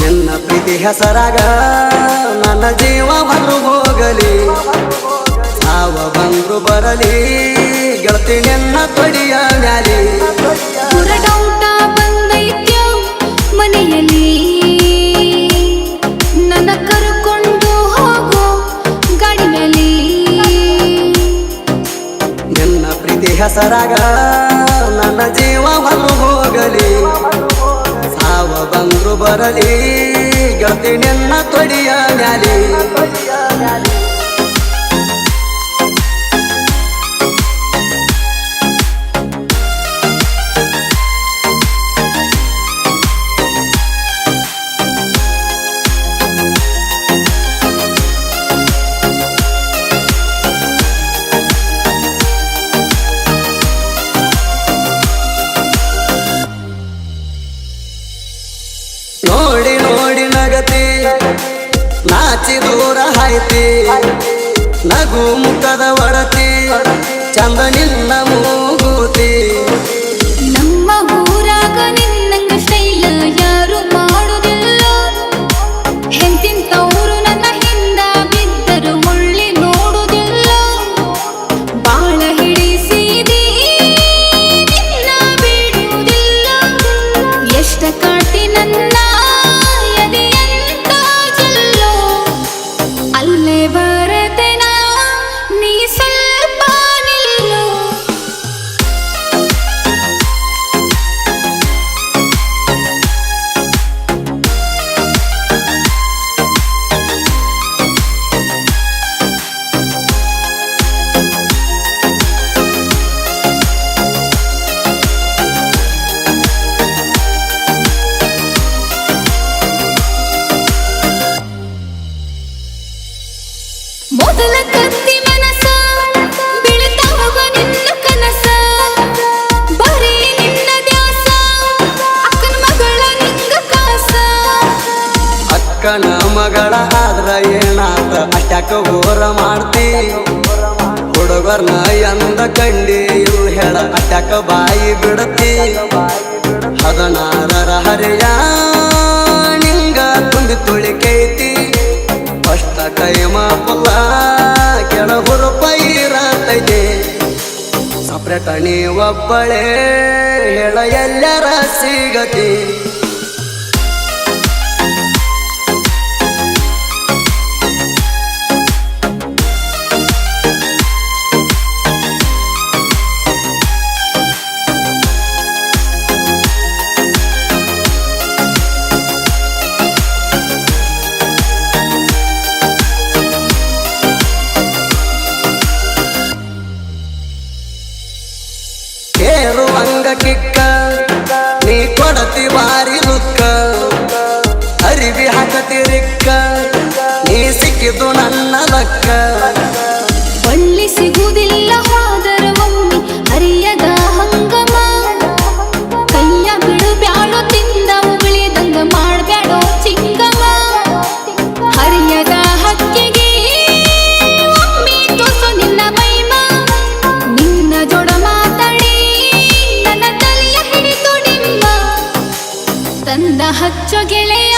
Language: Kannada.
ನಿನ್ನ ಪ್ರೀತಿ ಹೆಸರಾಗ ನನ್ನ ಜೀವ ಹೊರ ಹೋಗಲಿ, ಸಾವ ಬಂದ್ರು ಬರಲಿ ಗೆಳತಿ ನಿನ್ನ ತೊಡಿಯ ಮ್ಯಾಲಿ. ಡೌಟ ಬಂದೈತ್ಯೋ ಮನೆಯಲ್ಲಿ, ನನ್ನ ಕರ್ಕೊಂಡು ಹೋಗೋ ಗಾಡಿ ಮ್ಯಾಲಿ. ನಿನ್ನ ಪ್ರೀತಿ ಹೆಸರಾಗ ನನ್ನ ಜೀವ ಹೊರ ಹೋಗಲಿ, ಸಾವ ಬಂದ್ರು ಬರಲಿ ಗೆಳತಿ ನಿನ್ನ ತೊಡಿಯ ಮ್ಯಾಲಿ. ನೋಡಿ ನೋಡಿ ನಗತಿ ನಾಚಿ ದೂರ ಹಾಯ್ತಿ, ನಗು ಮುಖದ ಒಡತಿ ಚಂದ ನಿನ್ನ ಮೂಗುತಿ. ನಮ್ಮ ಊರಾಗ ನಿನ್ನಂಗ ಸ್ಟೈಲ ಯಾರು ಮಾಡುದಿಲ್ಲ, ಹೆಂತಿಂತವ್ರು ನನ್ನ ಹಿಂದ ಬಿದ್ದರು ಮುಳ್ಳಿ ನೋಡುದಿಲ್ಲ. ಬಾಳ ಹಿಡಿಸಿದಿ ನಿನ್ನ ಬಿಡುವುದಿಲ್ಲ, ಎಷ್ಟ ಕಾಟಿ ನನ್ನ ಎದೆಯಂತ ಜಲ್ಲೋ. ಅಲ್ಲೇ ಬರತೆನ ನೀ ಸ್ವಲ್ಪ ನಿಲ್ಲು. ಮೊದಲ ಕತ್ತಿ ಮನಸ ಬೀಳ್ತಾವ ನಿನ್ನ ಕನಸ, ಬರೀ ನಿನ್ನ ದ್ಯಾಸ ಅಕ್ಕನ ಮಗಳ ನಿಂಗ ಕಾಸ. ಅಕ್ಕನ ಮಗಳ ಆದ್ರ ಏನಾತ ಅಟ್ಯಾಕ ಹೋರ ಮಾಡ್ತಿ, ಹುಡುಗರ್ನ ಎಂದ ಕಂಡಿ ಇವು ಹೇಳ ಅಟ್ಯಾಕ ಬಾಯಿ ಬಿಡತಿ. 16ರ ಹರೆಯ ನಿಂಗ ತುಂಬಿ ತುಳಿಕೈತಿ, ಫಸ್ಟ್ ಟೈಮ ಪುಲ್ಲ ಕೆಳ ಹುರುಪ ಇರತೈತಿ. ಸಪ್ರೇಟ ನೀ ಒಬ್ಬಳೇ ಹೇಳ ಎಲ್ಲರ ಸಿಗತಿ. ಕೇರುವಂಗ ಕಿಕ್ಕ ನೀ ಕೊಡತಿ ಬಾರಿ ಲುಕ್ಕ, ಅರಿವಿ ಹಾಕತಿ ರಿಕ್ಕ ನೀ ಸಿಕ್ಕಿದು ನನ್ನ ಲಕ್ಕ. ಬಳ್ಳಿ ಸಿಗುವುದಿಲ್ಲ ಹೋದರ ಒಮ್ಮೆ ಹರಿಯದ ಹಂಗಮ, ಕೈಯ ಬಿಡು ಬ್ಯಾಡೋ ತಿಂದ ಉಗುಳಿದಂಗ ಮಾಡ್ಬ್ಯಾಡೋ ಚಿಂಗಮ. ಹರಿಯದ ಹಕ್ಕಿಗೆ ಒಮ್ಮೆ ತೋರ್ಸೋ ನಿನ್ನ ಮೈಮ, ನಿನ್ನ ಜೋಡ ಮಾತಾಡಿ ನನ್ನ ತಲೆಯ ಹಿಡಿದು ನಿಮ್ಮ ತಂದ ಹಚ್ಚೋ ಗೆಳೆಯ